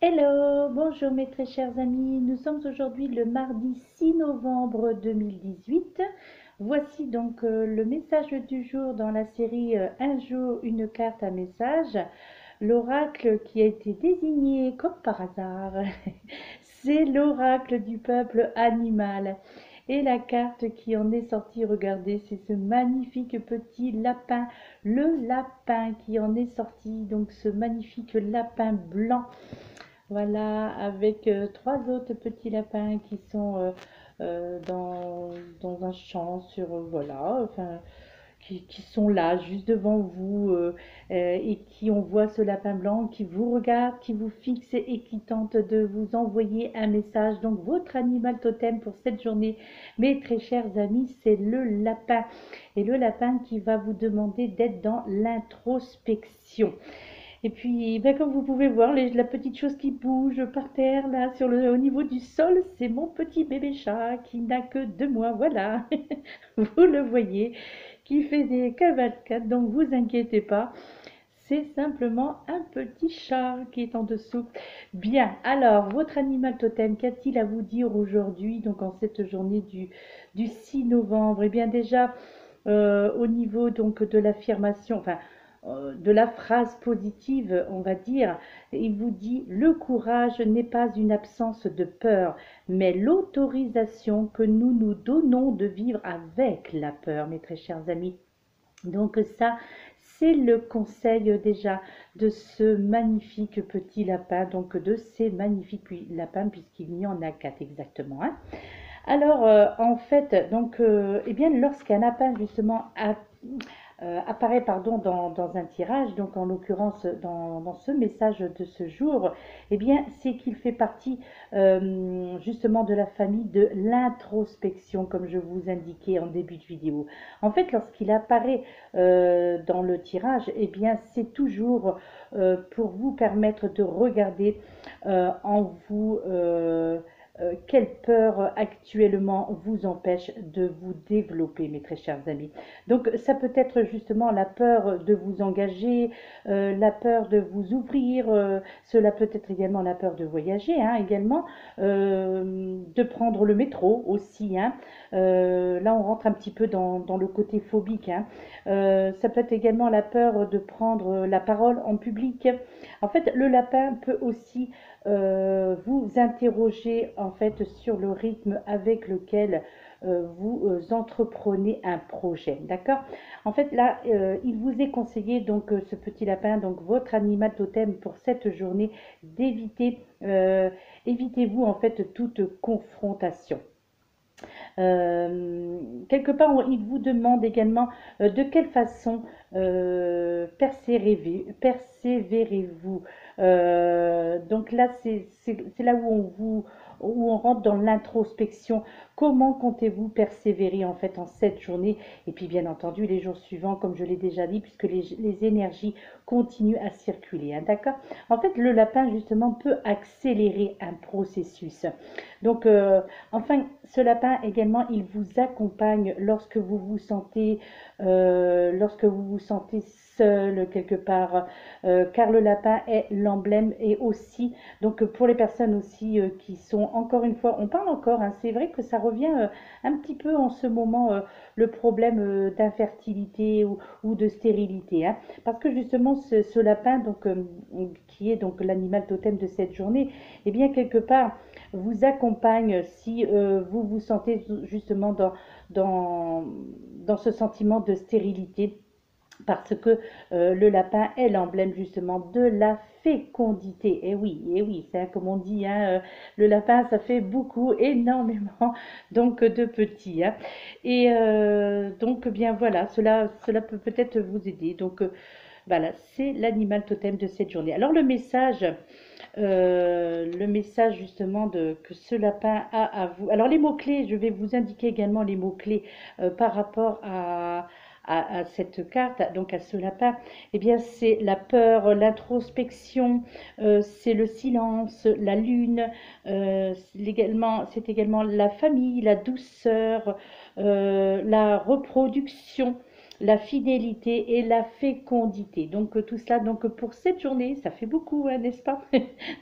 Hello, bonjour mes très chers amis. Nous sommes aujourd'hui le mardi 6 novembre 2018. Voici donc le message du jour dans la série Un jour, une carte à message. L'oracle qui a été désigné comme par hasard, c'est l'oracle du peuple animal. Et la carte qui en est sortie, regardez, c'est ce magnifique petit lapin, le lapin qui en est sorti, donc ce magnifique lapin blanc. Voilà, avec trois autres petits lapins qui sont dans un champ voilà, enfin, qui sont là, juste devant vous, et qui, on voit ce lapin blanc qui vous regarde, qui vous fixe et qui tente de vous envoyer un message. Donc, votre animal totem pour cette journée, mes très chers amis, c'est le lapin. Et le lapin qui va vous demander d'être dans l'introspection. Et puis, ben, comme vous pouvez voir, la petite chose qui bouge par terre, là, au niveau du sol, c'est mon petit bébé chat qui n'a que 2 mois, voilà. Vous le voyez, qui fait des cavalcades, donc vous inquiétez pas. C'est simplement un petit chat qui est en dessous. Bien, alors, votre animal totem, qu'a-t-il à vous dire aujourd'hui, donc en cette journée du 6 novembre? Eh bien déjà, au niveau donc de l'affirmation, enfin, de la phrase positive, on va dire, il vous dit: le courage n'est pas une absence de peur, mais l'autorisation que nous nous donnons de vivre avec la peur, mes très chers amis. Donc ça, c'est le conseil déjà de ce magnifique petit lapin, donc de ces magnifiques lapins, puisqu'il y en a 4 exactement, hein. Alors, en fait, donc, eh bien, lorsqu'un lapin justement apparaît pardon, dans un tirage, donc en l'occurrence dans ce message de ce jour, eh bien, c'est qu'il fait partie justement de la famille de l'introspection, comme je vous indiquais en début de vidéo. En fait, lorsqu'il apparaît dans le tirage, eh bien, c'est toujours pour vous permettre de regarder en vous quelle peur actuellement vous empêche de vous développer, mes très chers amis. Donc, ça peut être justement la peur de vous engager, la peur de vous ouvrir, cela peut être également la peur de voyager, hein, également, de prendre le métro aussi, hein. Là, on rentre un petit peu dans le côté phobique, hein. Ça peut être également la peur de prendre la parole en public. En fait, le lapin peut aussi vous interroger en fait sur le rythme avec lequel vous entreprenez un projet, d'accord? En fait, là, il vous est conseillé, donc, ce petit lapin, donc votre animal totem pour cette journée, d'éviter, évitez-vous en fait toute confrontation. Quelque part, il vous demande également de quelle façon persévérez-vous. Donc là, c'est là où on rentre dans l'introspection. Comment comptez-vous persévérer en fait en cette journée? Et puis bien entendu, les jours suivants, comme je l'ai déjà dit, puisque les énergies continuent à circuler, hein, d'accord? En fait, le lapin, justement, peut accélérer un processus. Donc, enfin, ce lapin également, il vous accompagne lorsque vous vous sentez seul quelque part, car le lapin est l'emblème et aussi, donc pour les personnes aussi qui sont, encore une fois, on parle encore, hein, c'est vrai que ça revient un petit peu en ce moment, le problème d'infertilité ou de stérilité, hein, parce que justement ce lapin, donc, qui est donc l'animal totem de cette journée, et bien quelque part, vous accompagne si vous vous sentez justement dans, dans ce sentiment de stérilité, parce que le lapin est l'emblème justement de la fécondité. Et oui, c'est comme on dit, hein, le lapin, ça fait beaucoup, énormément, donc de petits, hein. Et donc, bien voilà, cela peut peut-être vous aider. Donc, voilà, c'est l'animal totem de cette journée. Alors, le message justement que ce lapin a à vous. Alors les mots-clés, je vais vous indiquer également les mots-clés par rapport à cette carte, donc à ce lapin. Eh bien, c'est la peur, l'introspection, c'est le silence, la lune, c'est également la famille, la douceur, la reproduction, la fidélité et la fécondité. Donc tout cela, donc pour cette journée, ça fait beaucoup, hein, n'est-ce pas?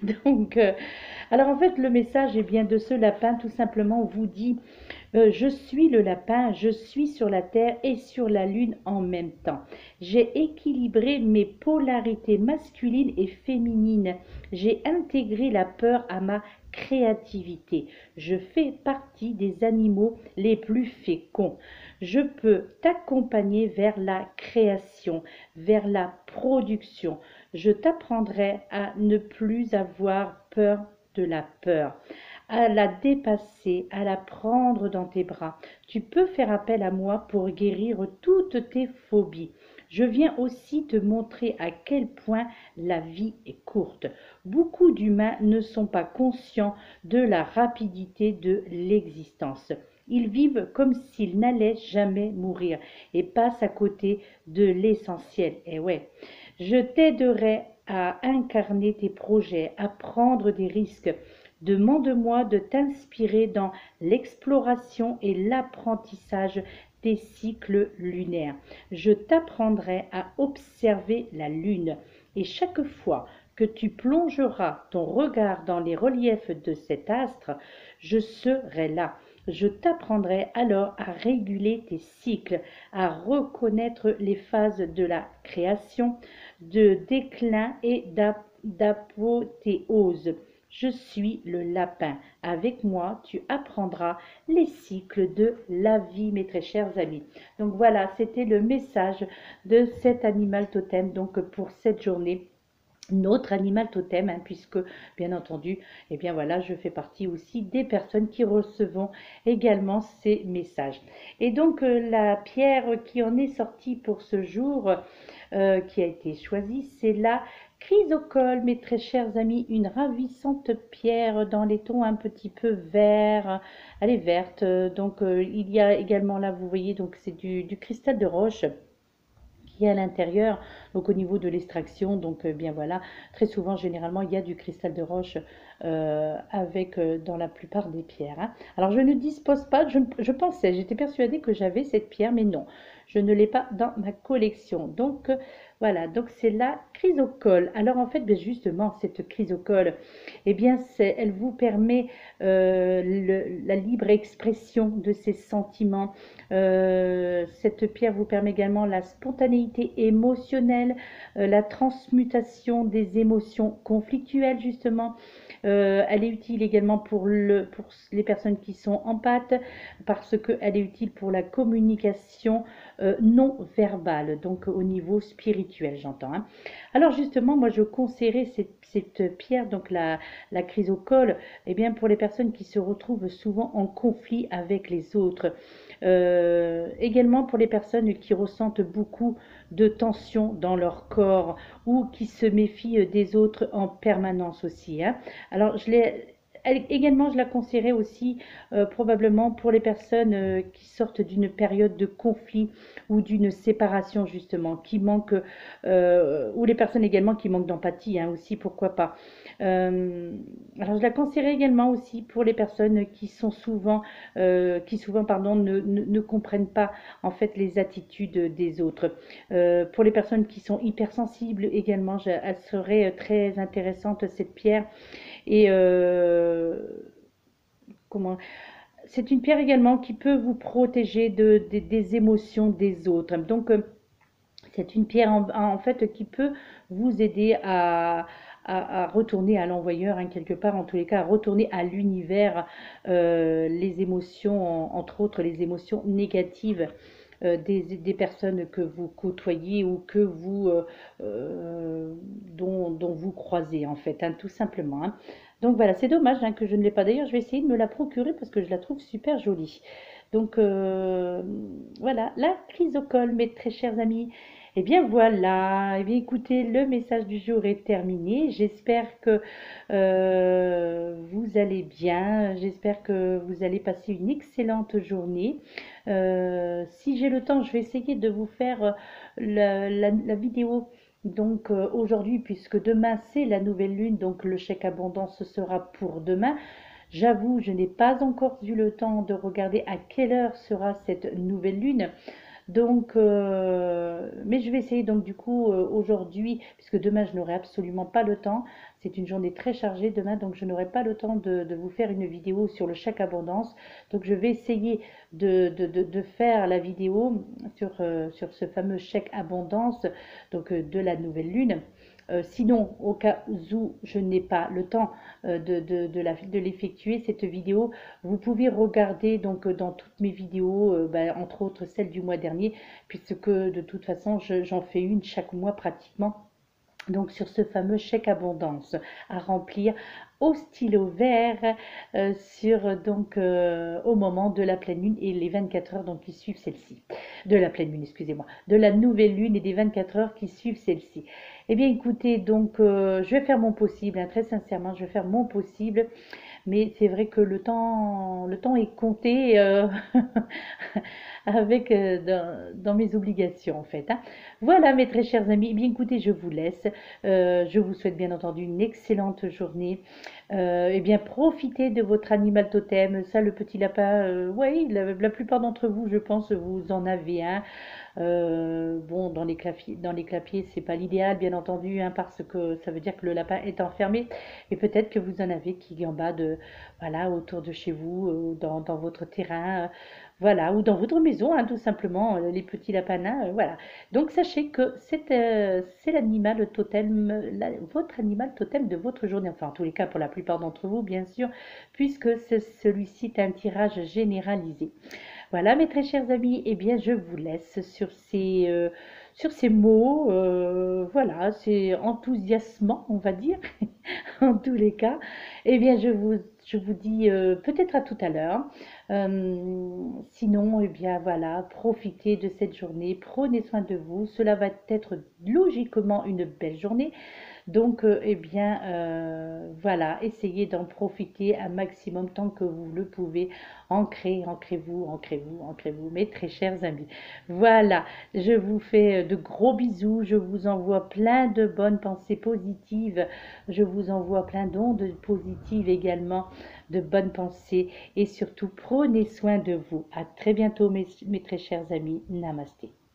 Donc, alors en fait, le message est bien de ce lapin, tout simplement, vous dit je suis le lapin, je suis sur la terre et sur la lune en même temps. J'ai équilibré mes polarités masculines et féminines. J'ai intégré la peur à ma créativité. Je fais partie des animaux les plus féconds. Je peux t'accompagner vers la création, vers la production. Je t'apprendrai à ne plus avoir peur de la peur, à la dépasser, à la prendre dans tes bras. Tu peux faire appel à moi pour guérir toutes tes phobies. Je viens aussi te montrer à quel point la vie est courte. Beaucoup d'humains ne sont pas conscients de la rapidité de l'existence. Ils vivent comme s'ils n'allaient jamais mourir et passent à côté de l'essentiel. Et ouais, je t'aiderai à incarner tes projets, à prendre des risques. Demande-moi de t'inspirer dans l'exploration et l'apprentissage des cycles lunaires. Je t'apprendrai à observer la lune et chaque fois que tu plongeras ton regard dans les reliefs de cet astre, je serai là. Je t'apprendrai alors à réguler tes cycles, à reconnaître les phases de la création, de déclin et d'apothéose. Je suis le lapin. Avec moi, tu apprendras les cycles de la vie, mes très chers amis. Donc voilà, c'était le message de cet animal totem donc pour cette journée. Notre animal totem, hein, puisque bien entendu, eh bien voilà, je fais partie aussi des personnes qui recevons également ces messages. Et donc la pierre qui en est sortie pour ce jour, qui a été choisie, c'est la chrysocole, mes très chers amis, une ravissante pierre dans les tons un petit peu verts. Elle est verte, donc il y a également là, vous voyez, donc c'est du cristal de roche qui est à l'intérieur, donc au niveau de l'extraction, donc bien voilà, très souvent, généralement, il y a du cristal de roche avec dans la plupart des pierres, hein. Alors je ne dispose pas, je pensais, j'étais persuadée que j'avais cette pierre, mais non, je ne l'ai pas dans ma collection. Donc voilà, donc c'est la chrysocole. Alors en fait, ben, justement, cette chrysocole, eh bien, elle vous permet la libre expression de ses sentiments. Cette pierre vous permet également la spontanéité émotionnelle, la transmutation des émotions conflictuelles, justement. Elle est utile également pour les personnes qui sont empathes, parce qu'elle est utile pour la communication non verbale, donc au niveau spirituel, j'entends, hein. Alors justement, moi je conseillerais cette pierre, donc la chrysocole, eh bien pour les personnes qui se retrouvent souvent en conflit avec les autres. Également pour les personnes qui ressentent beaucoup de tension dans leur corps ou qui se méfient des autres en permanence aussi, hein. Alors également, je la conseillerais aussi probablement pour les personnes qui sortent d'une période de conflit ou d'une séparation justement, qui manquent, ou les personnes également qui manquent d'empathie, hein, aussi, pourquoi pas. Alors je la conseillerais également aussi pour les personnes qui souvent pardon, ne comprennent pas en fait les attitudes des autres. Pour les personnes qui sont hypersensibles également, elle serait très intéressante cette pierre. Et comment c'est une pierre également qui peut vous protéger des émotions des autres. Donc c'est une pierre en fait qui peut vous aider à retourner à l'envoyeur, hein, quelque part, en tous les cas, à retourner à l'univers les émotions, entre autres les émotions négatives des personnes que vous côtoyez ou que dont vous croisez, en fait, hein, tout simplement, hein. Donc voilà, c'est dommage, hein, que je ne l'ai pas. D'ailleurs, je vais essayer de me la procurer parce que je la trouve super jolie. Donc voilà, la chrysocole, mes très chers amis. Eh bien voilà, eh bien écoutez, le message du jour est terminé. J'espère que vous allez bien, j'espère que vous allez passer une excellente journée. Si j'ai le temps, je vais essayer de vous faire la vidéo. Donc aujourd'hui, puisque demain c'est la nouvelle lune, donc le chèque abondance sera pour demain. J'avoue, je n'ai pas encore eu le temps de regarder à quelle heure sera cette nouvelle lune. Donc, mais je vais essayer donc du coup aujourd'hui, puisque demain je n'aurai absolument pas le temps, c'est une journée très chargée demain, donc je n'aurai pas le temps de vous faire une vidéo sur le chèque abondance. Donc je vais essayer de faire la vidéo sur ce fameux chèque abondance donc, de la nouvelle lune. Sinon, au cas où je n'ai pas le temps de l'effectuer, cette vidéo, vous pouvez regarder donc dans toutes mes vidéos, entre autres celle du mois dernier, puisque de toute façon, j'en fais une chaque mois pratiquement. Donc sur ce fameux chèque abondance à remplir au stylo vert au moment de la pleine lune et les 24 heures donc qui suivent celle-ci. De la pleine lune, excusez-moi. De la nouvelle lune et des 24 heures qui suivent celle-ci. Eh bien écoutez, donc je vais faire mon possible, hein, très sincèrement, je vais faire mon possible. Mais c'est vrai que le temps est compté avec dans mes obligations en fait, hein. Voilà mes très chers amis, eh bien écoutez, je vous laisse. Je vous souhaite bien entendu une excellente journée. Eh bien profitez de votre animal totem, ça le petit lapin, oui, la plupart d'entre vous je pense vous en avez un. Bon, dans les clapiers, c'est pas l'idéal, bien entendu, hein, parce que ça veut dire que le lapin est enfermé. Et peut-être que vous en avez qui en bas de, voilà, autour de chez vous, dans votre terrain, voilà, ou dans votre maison, hein, tout simplement, les petits lapins nains, voilà. Donc sachez que c'est l'animal totem, votre animal totem de votre journée. Enfin, en tous les cas, pour la plupart d'entre vous, bien sûr, puisque celui-ci est un tirage généralisé. Voilà, mes très chers amis, eh bien, je vous laisse sur ces mots. Voilà, c'est enthousiasmant, on va dire, en tous les cas. Eh bien, je vous dis peut-être à tout à l'heure. Sinon, eh bien, voilà, profitez de cette journée, prenez soin de vous. Cela va être logiquement une belle journée. Donc, eh bien, voilà, essayez d'en profiter un maximum tant que vous le pouvez. Ancrez-vous, ancrez-vous, ancrez-vous, mes très chers amis. Voilà, je vous fais de gros bisous. Je vous envoie plein de bonnes pensées positives. Je vous envoie plein d'ondes positives également, de bonnes pensées. Et surtout, prenez soin de vous. À très bientôt, mes très chers amis. Namasté.